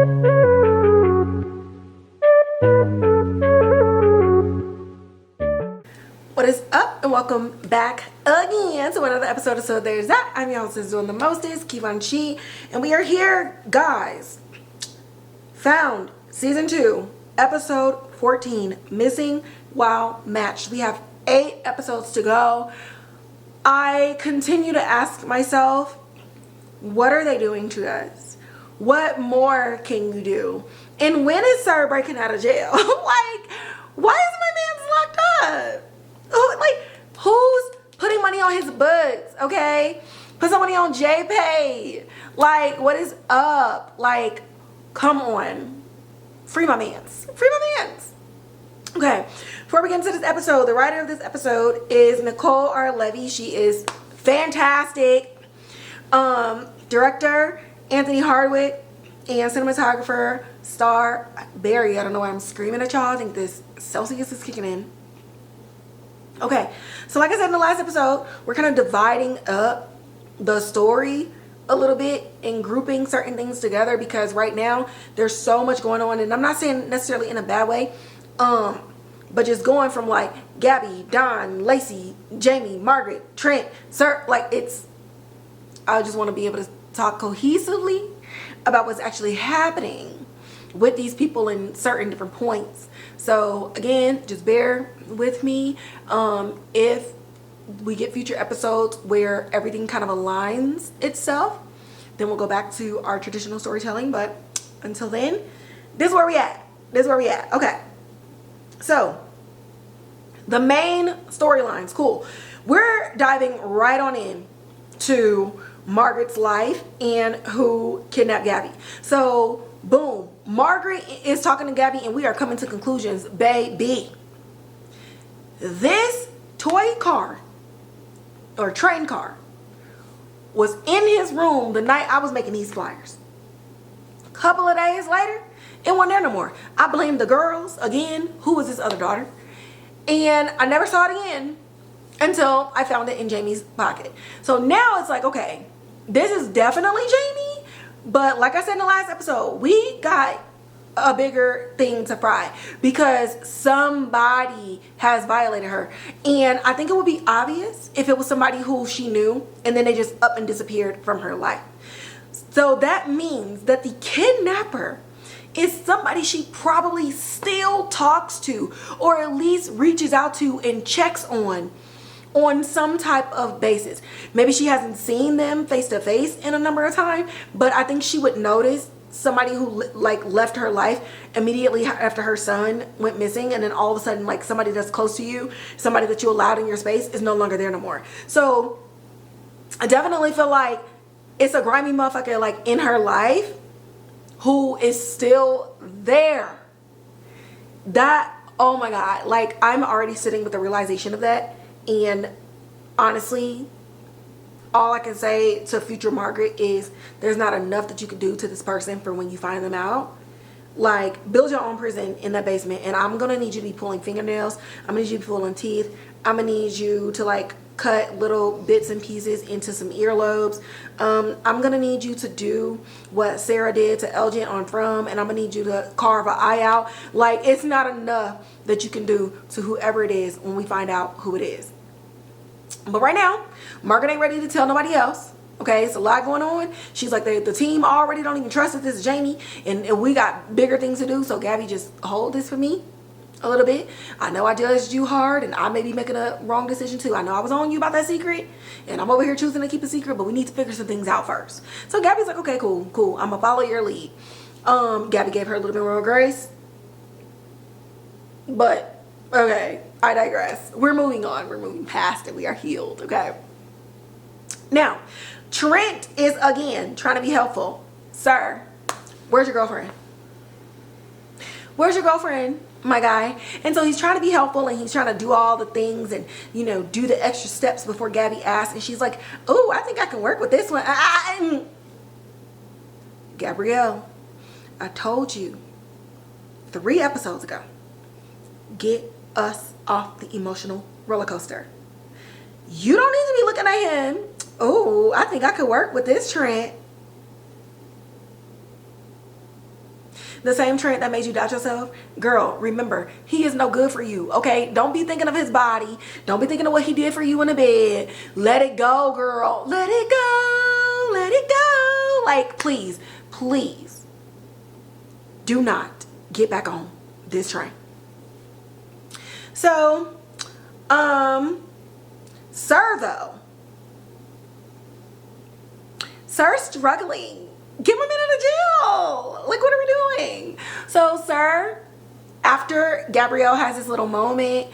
What is up, and welcome back again to another episode of So There's That. I'm your hostess doing the mostest, Kivanchi, and we are here, guys. Found season 2, episode 14, Missing While Matched. We have 8 episodes to go. I continue to ask myself, what are they doing to us? What more can you do? And when is Sir breaking out of jail? Like, why is my man locked up? Who's putting money on his books, okay? Put some money on JPay. Like, what is up? Like, come on. Free my mans. Free my mans. Okay, before we get into this episode, the writer of this episode is Niceole Levy. She is fantastic. Director, Anthony Hardwick. And cinematographer, Star Barry. I don't know why I'm screaming at y'all. I think this Celsius is kicking in. Okay, so like I said in the last episode, we're kind of dividing up the story a little bit and grouping certain things together because right now there's so much going on, and I'm not saying necessarily in a bad way, but just going from like Gabi, Dhan, Lacey, Jamie, Margaret, Trent, Sir, like I just want to be able to talk cohesively about what's actually happening with these people in certain different points. So again, just bear with me. If we get future episodes where everything kind of aligns itself, then we'll go back to our traditional storytelling. But until then, this is where we at. Okay. So the main storylines, cool. We're diving right on in to Margaret's life and who kidnapped Gabi. So boom, Margaret is talking to Gabi and we are coming to conclusions, baby. This toy car or train car was in his room the night I was making these flyers. A couple of days later, it wasn't there no more. I blamed the girls again. Who was his other daughter? And I never saw it again until I found it in Jamie's pocket. So now it's like, okay, this is definitely Jamie. But like I said in the last episode, we got a bigger thing to fry because somebody has violated her. And I think it would be obvious if it was somebody who she knew and then they just up and disappeared from her life. So that means that the kidnapper is somebody she probably still talks to or at least reaches out to and checks on some type of basis. Maybe she hasn't seen them face to face in a number of times, but I think she would notice somebody who like left her life immediately after her son went missing, and then all of a sudden like somebody that's close to you, somebody that you allowed in your space is no longer there no more. So I definitely feel like it's a grimy motherfucker like in her life who is still there. That, oh my God, like I'm already sitting with the realization of that. And honestly, all I can say to future Margaret is there's not enough that you can do to this person for when you find them out. Like, build your own prison in that basement, and I'm gonna need you to be pulling fingernails. I'm gonna need you to be pulling teeth. I'm gonna need you to like cut little bits and pieces into some earlobes. I'm gonna need you to do what Sarah did to Elgin on From, and I'm gonna need you to carve an eye out. Like, it's not enough that you can do to whoever it is when we find out who it is. But right now, Margaret ain't ready to tell nobody else. Okay, it's a lot going on. She's like, the team already don't even trust that this is Jamie, and we got bigger things to do. So Gabi, just hold this for me a little bit. I know I judged you hard, and I may be making a wrong decision too. I know I was on you about that secret, and I'm over here choosing to keep a secret, but we need to figure some things out first. So Gabi's like, okay, cool. I'm gonna follow your lead. Gabi gave her a little bit more grace, but okay, I digress. We're moving on. We're moving past it. We are healed. Okay. Now, Trent is again trying to be helpful. Sir, where's your girlfriend? Where's your girlfriend, my guy? And so he's trying to be helpful and he's trying to do all the things and, you know, do the extra steps before Gabi asks. And she's like, oh, I think I can work with this one. Gabrielle, I told you 3 episodes ago, get us off the emotional roller coaster. You don't need to be looking at him. Oh, I think I could work with this Trent. The same Trent that made you doubt yourself? Girl, remember, he is no good for you, okay? Don't be thinking of his body. Don't be thinking of what he did for you in the bed. Let it go, girl. Let it go. Let it go. Like, please, please, do not get back on this train. So, Sir, though. Sir's struggling. Get my man out of jail. Like, what are we doing? So, Sir, after Gabrielle has this little moment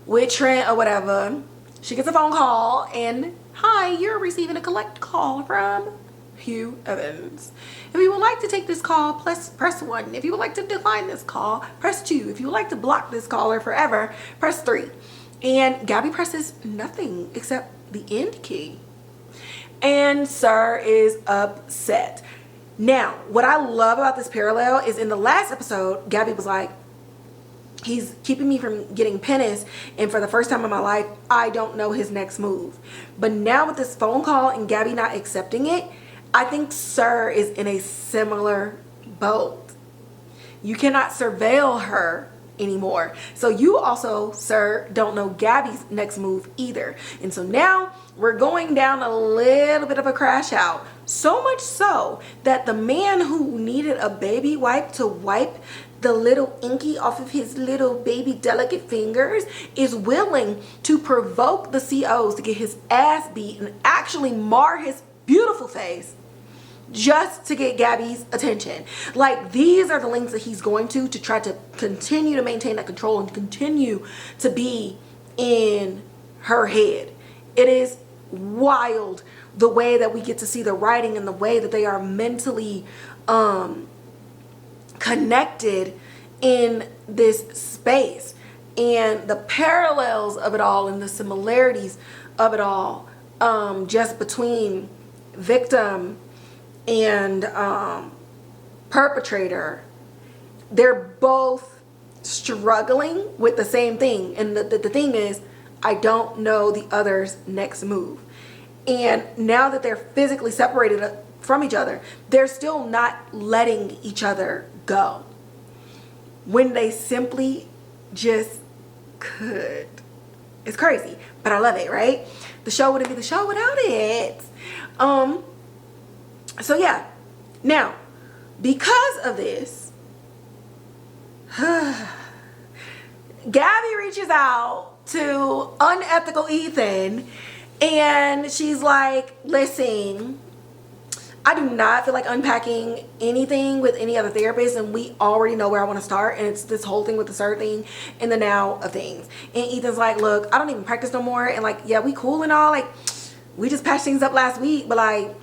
with Trent or whatever, she gets a phone call and, hi, you're receiving a collect call from Hugh Evans. If you would like to take this call, press 1. If you would like to decline this call, press 2. If you would like to block this caller forever, press 3. And Gabi presses nothing except the end key. And Sir is upset. Now, what I love about this parallel is in the last episode, Gabi was like, he's keeping me from getting penis, and for the first time in my life, I don't know his next move. But now with this phone call and Gabi not accepting it, I think Sir is in a similar boat. You cannot surveil her anymore. So you also, Sir, don't know Gabi's next move either. And so now we're going down a little bit of a crash out. So much so that the man who needed a baby wipe to wipe the little inky off of his little baby delicate fingers is willing to provoke the COs to get his ass beat and actually mar his beautiful face just to get Gabi's attention. Like, these are the lengths that he's going to try to continue to maintain that control and continue to be in her head. It is wild the way that we get to see the writing and the way that they are mentally connected in this space, and the parallels of it all and the similarities of it all, just between victim and perpetrator. They're both struggling with the same thing, and the thing is, I don't know the other's next move. And now that they're physically separated from each other, they're still not letting each other go when they simply just could. It's crazy, but I love it, right? The show wouldn't be the show without it. So yeah, now because of this, Gabi reaches out to unethical Ethan, and she's like, listen, I do not feel like unpacking anything with any other therapist, and we already know where I want to start, and it's this whole thing with the Sir thing and the now of things. And Ethan's like, look, I don't even practice no more, and like, yeah, we cool and all, like, we just patched things up last week, but like,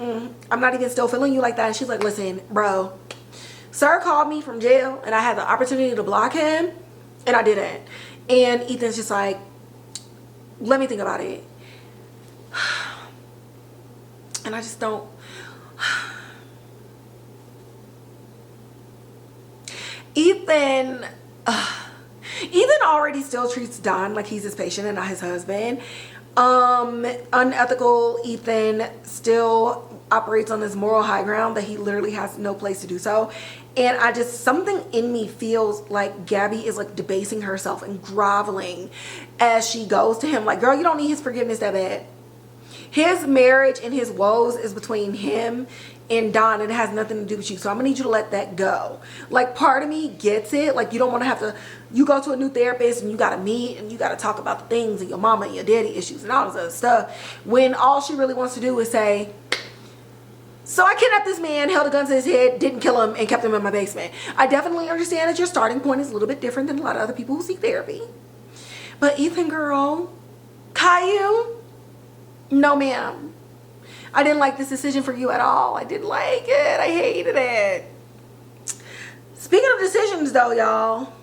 I'm not even still feeling you like that. And she's like, listen, bro, Sir called me from jail, and I had the opportunity to block him, and I didn't. And Ethan's just like, let me think about it. And I just don't. Ethan already still treats Dhan like he's his patient and not his husband. Unethical Ethan still operates on this moral high ground that he literally has no place to do so. And I just, something in me feels like Gabi is like debasing herself and groveling as she goes to him. Like, girl, you don't need his forgiveness that bad. His marriage and his woes is between him and Dhan, and it has nothing to do with you. So I'm gonna need you to let that go. Like, part of me gets it. Like, you don't want to have to, you go to a new therapist and you gotta meet and you gotta talk about the things and your mama and your daddy issues and all this other stuff, when all she really wants to do is say, so I kidnapped this man, held a gun to his head, didn't kill him, and kept him in my basement. I definitely understand that your starting point is a little bit different than a lot of other people who seek therapy. But Ethan, girl, Caillou, no ma'am. I didn't like this decision for you at all. I didn't like it. I hated it. Speaking of decisions though, y'all,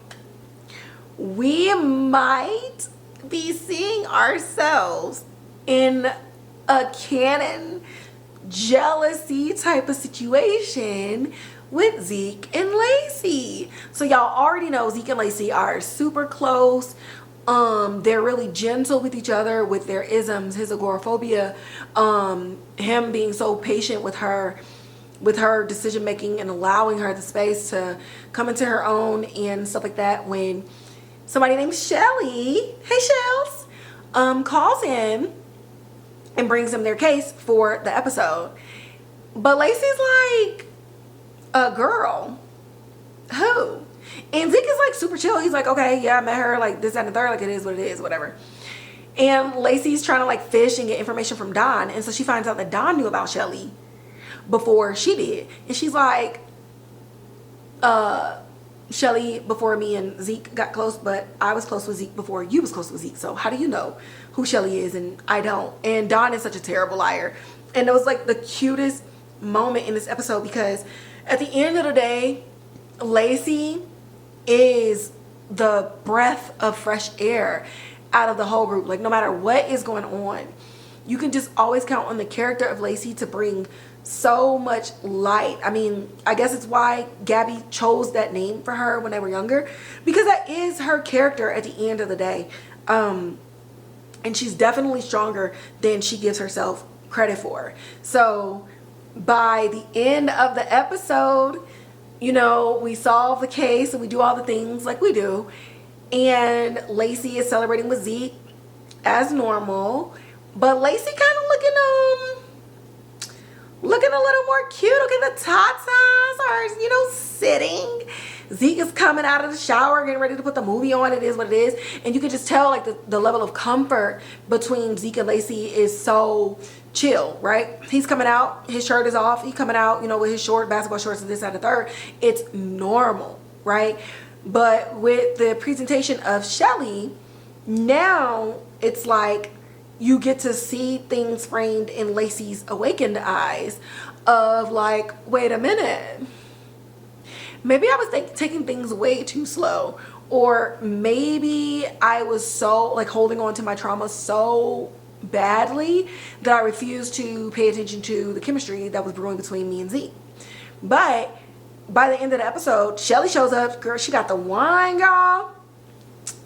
we might be seeing ourselves in a canon jealousy type of situation with Zeke and Lacey. So y'all already know Zeke and Lacey are super close. They're really gentle with each other with their isms, his agoraphobia, him being so patient with her, with her decision making and allowing her the space to come into her own and stuff like that, when somebody named Shelly, hey Shells, calls in and brings them their case for the episode. But Lacey's like, a girl? Who? And Zeke is like super chill. He's like, okay, yeah, I met her, like this, that, and the third, like it is what it is, whatever. And Lacey's trying to like fish and get information from Dhan. And so she finds out that Dhan knew about Shelly before she did. And she's like, Shelly, before me and Zeke got close, but I was close with Zeke before you was close with Zeke. So how do you know who Shelly is and I don't? And Dhan is such a terrible liar. And it was like the cutest moment in this episode, because at the end of the day, Lacey is the breath of fresh air out of the whole group. Like no matter what is going on, you can just always count on the character of Lacey to bring so much light. I mean, I guess it's why Gabi chose that name for her when they were younger, because that is her character at the end of the day. And she's definitely stronger than she gives herself credit for. So by the end of the episode, you know, we solve the case and we do all the things like we do. And Lacey is celebrating with Zeke as normal. But Lacey kind of looking a little more cute. Look at the tatas are, you know, sitting. Zeke is coming out of the shower, getting ready to put the movie on. It is what it is. And you can just tell like the level of comfort between Zeke and Lacey is so chill, right? He's coming out, his shirt is off, he's coming out, you know, with his short basketball shorts and this, that, and the third. It's normal, right? But with the presentation of Shelly, now it's like you get to see things framed in Lacey's awakened eyes of like, wait a minute, maybe I was taking things way too slow, or maybe I was so like holding on to my trauma so badly that I refused to pay attention to the chemistry that was brewing between me and Zeke. But by the end of the episode, Shelly shows up. Girl, she got the wine, y'all.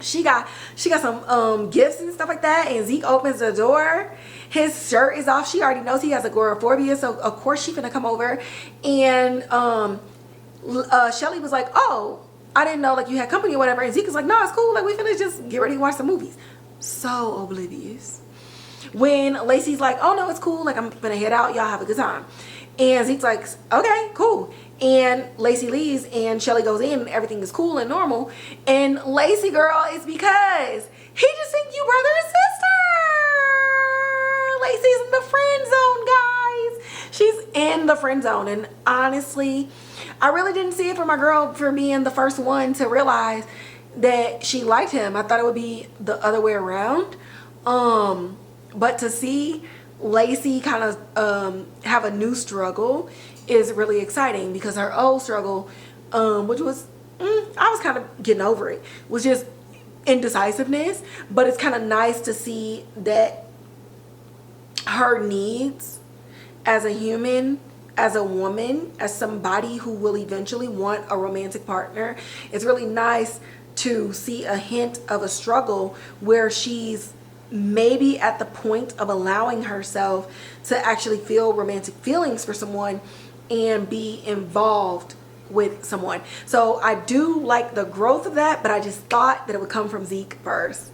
She got some gifts and stuff like that. And Zeke opens the door. His shirt is off. She already knows he has agoraphobia, so of course she's gonna come over. And Shelly was like, oh, I didn't know like you had company or whatever. And Zeke is like, no, it's cool. Like we finna just get ready to watch some movies. So oblivious. When Lacey's like, oh no, it's cool. Like I'm gonna head out. Y'all have a good time. And Zeke's like, okay, cool. And Lacey leaves and Shelly goes in and everything is cool and normal. And Lacey, girl, it's because he just think you brother and sister. Lacey's in the friend zone, guys. She's in the friend zone. And honestly, I really didn't see it for my girl for being the first one to realize that she liked him. I thought it would be the other way around. But to see Lacey kind of have a new struggle is really exciting, because her old struggle, which was, I was kind of getting over it, was just indecisiveness. But it's kind of nice to see that her needs as a human, as a woman, as somebody who will eventually want a romantic partner, it's really nice to see a hint of a struggle where she's maybe at the point of allowing herself to actually feel romantic feelings for someone and be involved with someone. So I do like the growth of that, but I just thought that it would come from Zeke first.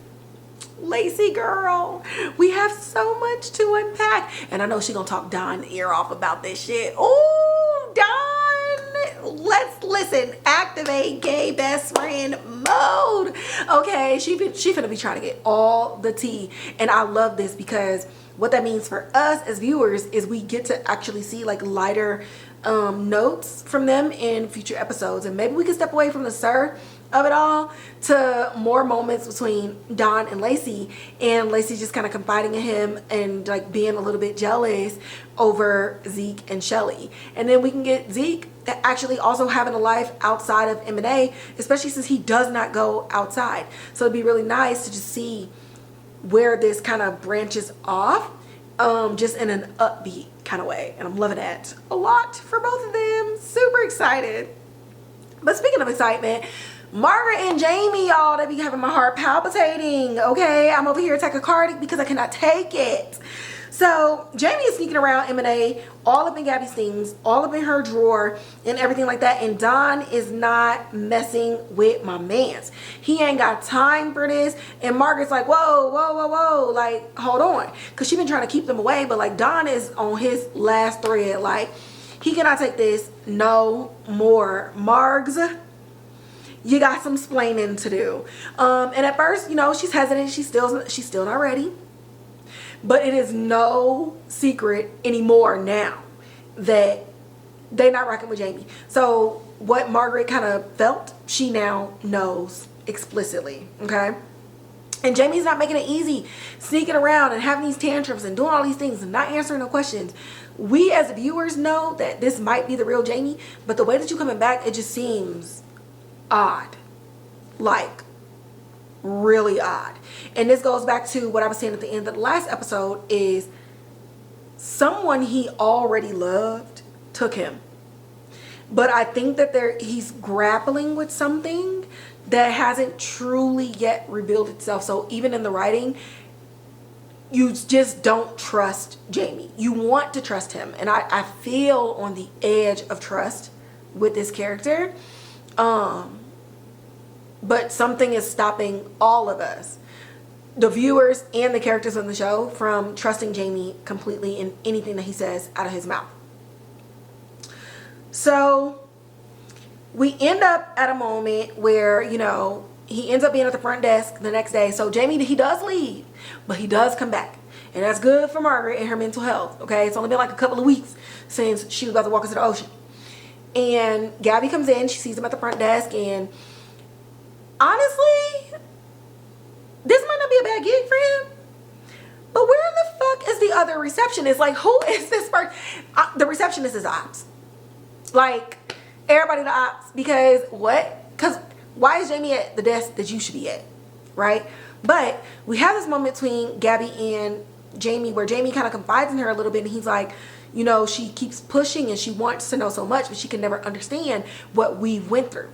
Lacey, girl, we have so much to unpack. And I know she's gonna talk Dhan ear off about this shit. Oh, Dhan, let's listen. Activate gay best friend mode. Okay, she finna be trying to get all the tea. And I love this, because what that means for us as viewers is we get to actually see like lighter notes from them in future episodes. And maybe we can step away from the sir of it all to more moments between Dhan and Lacey, and Lacey just kind of confiding in him and like being a little bit jealous over Zeke and Shelly. And then we can get Zeke actually also having a life outside of M&A, especially since he does not go outside. So it'd be really nice to just see where this kind of branches off, just in an upbeat kind of way. And I'm loving that a lot for both of them. Super excited. But speaking of excitement, Margaret and Jamie, y'all, they be having my heart palpitating. Okay, I'm over here tachycardic because I cannot take it. So Jamie is sneaking around M&A, all up in Gabi's things, all up in her drawer and everything like that. And Dhan is not messing with my mans. He ain't got time for this. And Margaret's like, whoa, whoa, whoa, whoa. Like, hold on. Because she's been trying to keep them away. But like, Dhan is on his last thread. Like, he cannot take this no more. Margs, you got some splaining to do. And at first, you know, she's hesitant. She's still not ready. But it is no secret anymore now that they're not rocking with Jamie. So what Margaret kind of felt, she now knows explicitly, okay? And Jamie's not making it easy, sneaking around and having these tantrums and doing all these things and not answering no questions. We as viewers know that this might be the real Jamie, but the way that you're coming back, it just seems odd. Like, really odd. And this goes back to what I was saying at the end of the last episode, is someone he already loved took him. But I think that he's grappling with something that hasn't truly yet revealed itself. So even in the writing, you just don't trust Jamie. You want to trust him. And I feel on the edge of trust with this character. But something is stopping all of us, the viewers and the characters on the show, from trusting Jamie completely in anything that he says out of his mouth. So we end up at a moment where, you know, he ends up being at the front desk the next day. So Jamie, he does leave, but he does come back. And that's good for Margaret and her mental health, okay? It's only been like a couple of weeks since she was about to walk into the ocean. And Gabi comes in, she sees him at the front desk, and honestly, this might not be a bad gig for him, but where the fuck is the other receptionist? Like, who is this person? The receptionist is ops. Like, everybody the ops. Because what? Because why is Jamie at the desk that you should be at, right? But we have this moment between Gabi and Jamie where Jamie kind of confides in her a little bit, and he's like, you know, she keeps pushing and she wants to know so much, but she can never understand what we went through.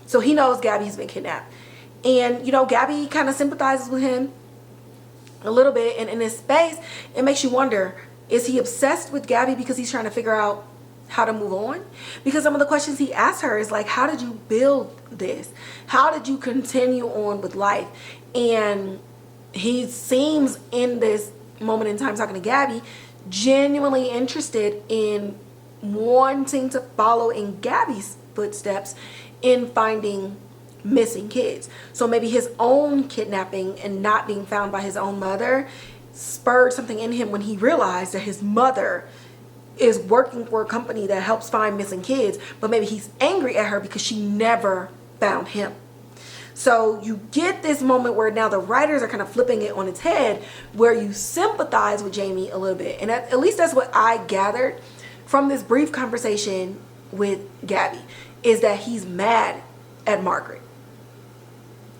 So he knows Gabi's been kidnapped. And, you know, Gabi kind of sympathizes with him a little bit. And in this space, it makes you wonder, is he obsessed with Gabi because he's trying to figure out how to move on? Because some of the questions he asked her is like, how did you build this? How did you continue on with life? And he seems in this moment in time talking to Gabi genuinely interested in wanting to follow in Gabi's footsteps in finding missing kids. So maybe his own kidnapping and not being found by his own mother spurred something in him when he realized that his mother is working for a company that helps find missing kids, but maybe he's angry at her because she never found him. So you get this moment where now the writers are kind of flipping it on its head, where you sympathize with Jamie a little bit. And at least that's what I gathered from this brief conversation with Gabi, is that he's mad at Margaret.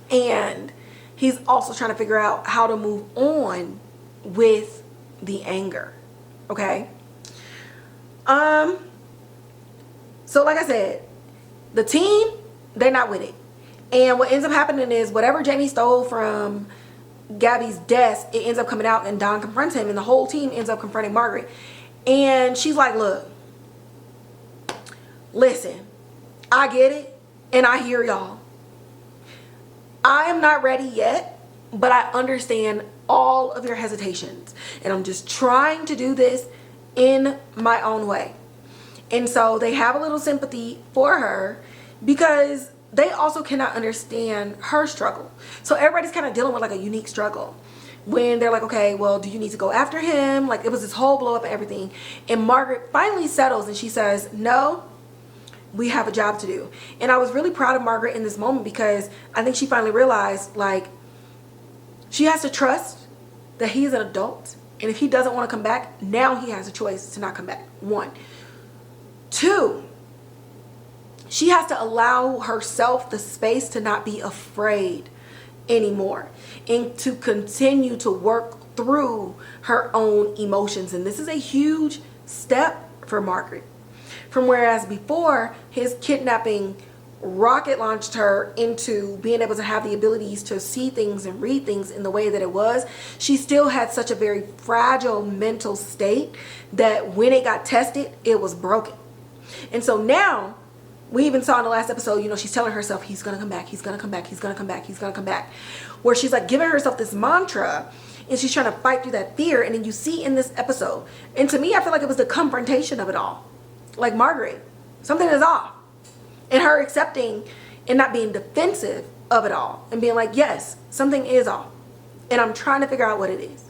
And he's also trying to figure out how to move on with the anger. Okay? So like I said, the team, they're not with it. And what ends up happening is whatever Jamie stole from Gabi's desk, it ends up coming out and Dhan confronts him, and the whole team ends up confronting Margaret. And she's like, look, listen, I get it and I hear y'all. I am not ready yet, but I understand all of your hesitations. And I'm just trying to do this in my own way. And so they have a little sympathy for her because they also cannot understand her struggle. So everybody's kind of dealing with like a unique struggle when they're like, okay, well, do you need to go after him? Like, it was this whole blow up and everything. And Margaret finally settles and she says, no, we have a job to do. And I was really proud of Margaret in this moment because I think she finally realized, like, she has to trust that he's an adult. And if he doesn't want to come back, now he has a choice to not come back. 1. 2, she has to allow herself the space to not be afraid anymore and to continue to work through her own emotions. And this is a huge step for Margaret. From whereas before, his kidnapping rocket launched her into being able to have the abilities to see things and read things in the way that it was, she still had such a very fragile mental state that when it got tested, it was broken. And so now, we even saw in the last episode, you know, she's telling herself, he's gonna come back, he's gonna come back, he's gonna come back, he's gonna come back. Where she's like giving herself this mantra, and she's trying to fight through that fear. And then you see in this episode, and to me, I feel like it was the confrontation of it all. Like, Margaret, something is off. And her accepting and not being defensive of it all. And being like, yes, something is off. And I'm trying to figure out what it is.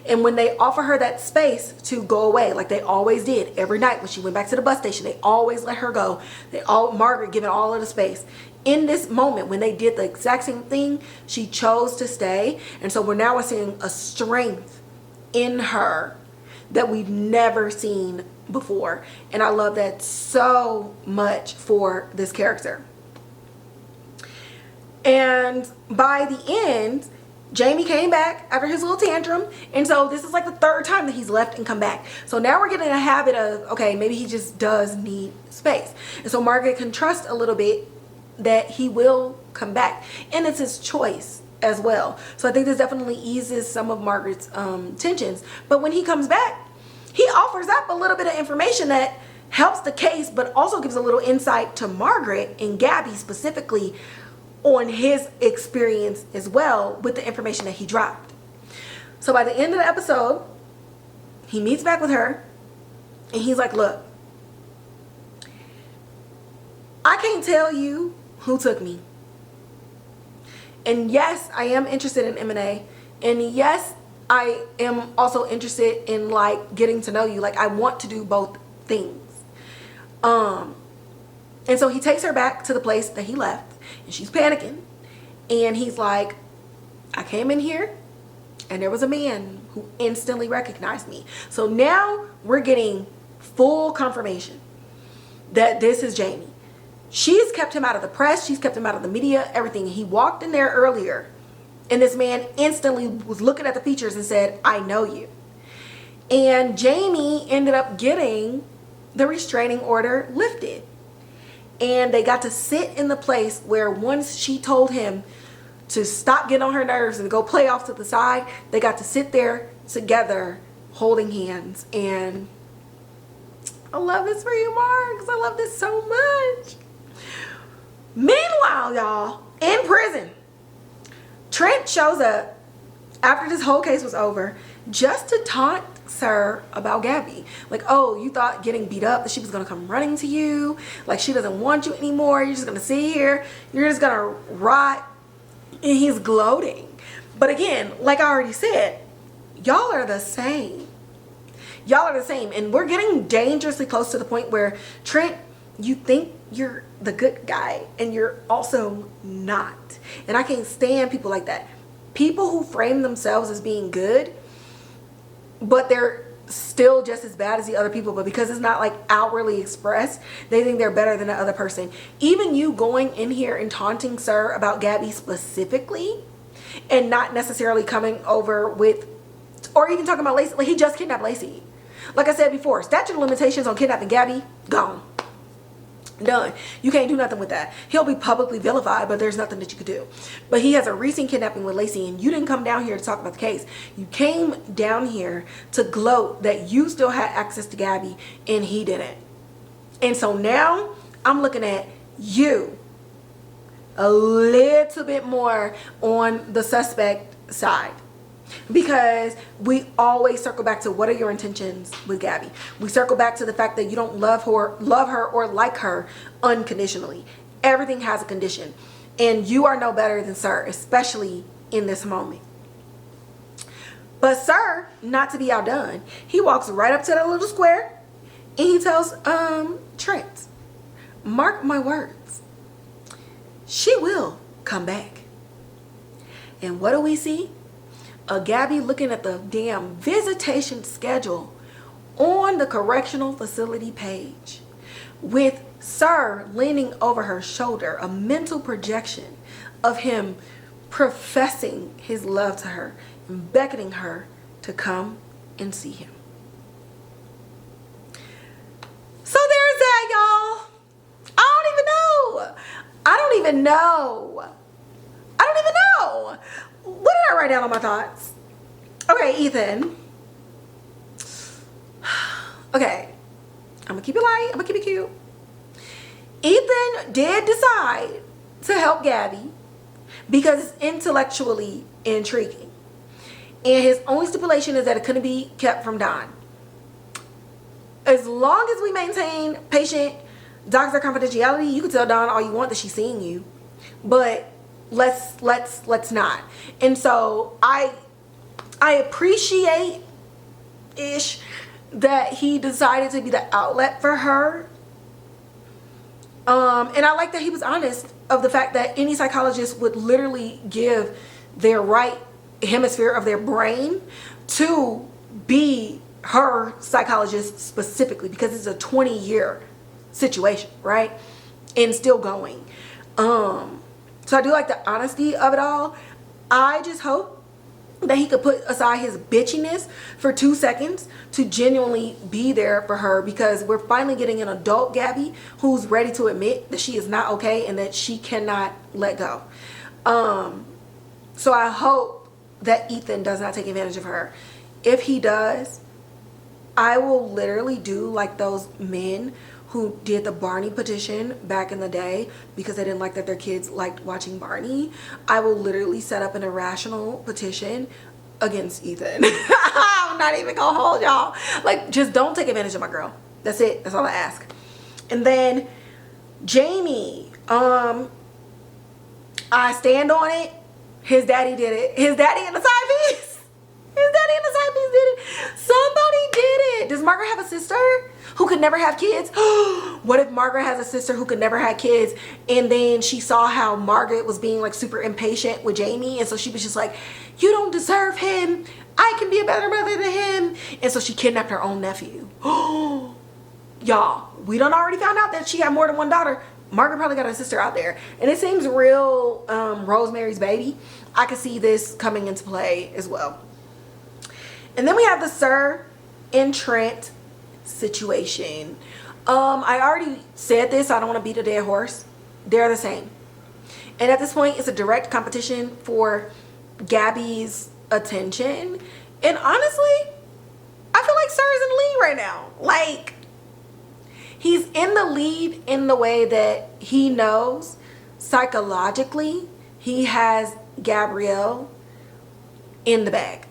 And when they offer her that space to go away, like they always did every night when she went back to the bus station, they always let her go. Margaret giving all of the space. In this moment, when they did the exact same thing, she chose to stay. And so we're seeing a strength in her that we've never seen before. And I love that so much for this character. And by the end, Jamie came back after his little tantrum. And so this is like the third time that he's left and come back. So now we're getting a habit of, okay, maybe he just does need space. And so Margaret can trust a little bit that he will come back. And it's his choice as well. So I think this definitely eases some of Margaret's tensions. But when he comes back, he offers up a little bit of information that helps the case, but also gives a little insight to Margaret and Gabi specifically on his experience as well with the information that he dropped. So by the end of the episode, he meets back with her and he's like, look, I can't tell you who took me. And yes, I am interested in M&A. And yes, I am also interested in like getting to know you. Like, I want to do both things. And so he takes her back to the place that he left, and she's panicking. And he's like, I came in here and there was a man who instantly recognized me. So now we're getting full confirmation that this is Jamie. She's kept him out of the press. She's kept him out of the media, everything. He walked in there earlier and this man instantly was looking at the features and said, I know you. And Jamie ended up getting the restraining order lifted. And they got to sit in the place where once she told him to stop getting on her nerves and go play off to the side, they got to sit there together holding hands. And I love this for you, Mark, I love this so much. Meanwhile, y'all, in prison, Trent shows up after this whole case was over just to taunt Sir about Gabi. Like, oh, you thought getting beat up that she was gonna come running to you, like she doesn't want you anymore, you're just gonna sit here, you're just gonna rot. And he's gloating. But again, like I already said, y'all are the same. Y'all are the same. And we're getting dangerously close to the point where Trent, you think you're the good guy and you're also not. And I can't stand people like that. People who frame themselves as being good, but they're still just as bad as the other people, but because it's not like outwardly expressed, they think they're better than the other person. Even you going in here and taunting Sir about Gabi specifically and not necessarily coming over with, or even talking about Lacey, like he just kidnapped Lacey. Like I said before, statute of limitations on kidnapping Gabi, gone. Done. You can't do nothing with that. He'll be publicly vilified, but there's nothing that you could do. But he has a recent kidnapping with Lacey, and you didn't come down here to talk about the case. You came down here to gloat that you still had access to Gabi and he didn't. And so now I'm looking at you a little bit more on the suspect side. Because we always circle back to what are your intentions with Gabi. We circle back to the fact that you don't love her or like her unconditionally. Everything has a condition. And you are no better than Sir, especially in this moment. But Sir, not to be outdone, he walks right up to that little square and he tells Trent, mark my words, she will come back. And what do we see? A Gabi looking at the damn visitation schedule on the correctional facility page with Sir leaning over her shoulder, a mental projection of him professing his love to her and beckoning her to come and see him. So there's that, y'all. I don't even know. don't even know. What did I write down on my thoughts? Okay, Ethan. Okay, I'm gonna keep it light. I'm gonna keep it cute. Ethan did decide to help Gabi because it's intellectually intriguing. And his only stipulation is that it couldn't be kept from Dhan. As long as we maintain patient doctor confidentiality, you can tell Dhan all you want that she's seeing you. But let's not. And so I appreciate ish that he decided to be the outlet for her. And I like that he was honest of the fact that any psychologist would literally give their right hemisphere of their brain to be her psychologist specifically, because it's a 20-year situation, right? And still going. So I do like the honesty of it all. I just hope that he could put aside his bitchiness for 2 seconds to genuinely be there for her, because we're finally getting an adult Gabi who's ready to admit that she is not okay and that she cannot let go. So I hope that Ethan does not take advantage of her. If he does, I will literally do like those men who did the Barney petition back in the day because they didn't like that their kids liked watching Barney. I will literally set up an irrational petition against Ethan. I'm not even gonna hold y'all. Like, just don't take advantage of my girl. That's it. That's all I ask. And then Jamie, I stand on it. His daddy did it. His daddy in the side piece. His daddy in the side piece did it. Somebody did it. Does Margaret have a sister who could never have kids? What if Margaret has a sister who could never have kids, and then she saw how Margaret was being like super impatient with Jamie, and so she was just like, you don't deserve him. I can be a better mother than him. And so she kidnapped her own nephew. Y'all, we done already found out that she had more than one daughter. Margaret probably got a sister out there, and it seems real Rosemary's Baby. I could see this coming into play as well. And then we have the Sir and Trent situation. I already said this, so I don't want to beat a dead horse. They're the same. And at this point, it's a direct competition for Gabi's attention. And honestly, I feel like Sir is in the lead right now. Like, he's in the lead in the way that he knows psychologically he has Gabrielle in the bag.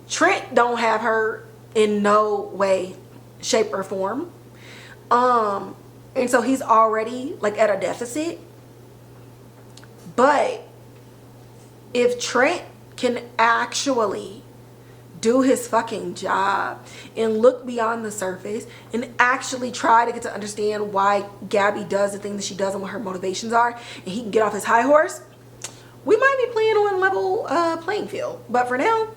Trent don't have her in no way, shape, or form. And so he's already like at a deficit. But if Trent can actually do his fucking job and look beyond the surface and actually try to get to understand why Gabi does the thing that she does and what her motivations are, and he can get off his high horse, we might be playing on a level playing field. But for now,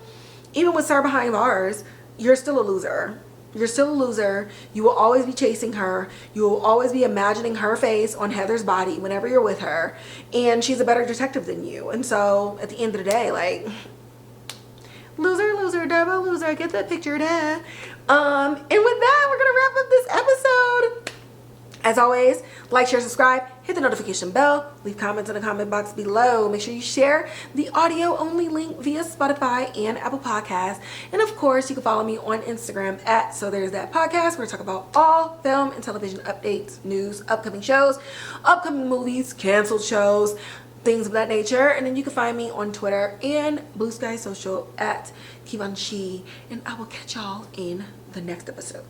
even with Sir behind bars, you're still a loser. You're still a loser. You will always be chasing her. You will always be imagining her face on Heather's body whenever you're with her. And she's a better detective than you. And so at the end of the day, like, loser, loser, double loser. Get that picture there. And with that, we're going to wrap up this episode. As always, like, share, subscribe, hit the notification bell, leave comments in the comment box below. Make sure you share the audio only link via Spotify and Apple Podcasts. And of course, you can follow me on Instagram at So There's That Podcast, where I talk about all film and television updates, news, upcoming shows, upcoming movies, canceled shows, things of that nature. And then you can find me on Twitter and Blue Sky Social at Kivanchi. And I will catch y'all in the next episode.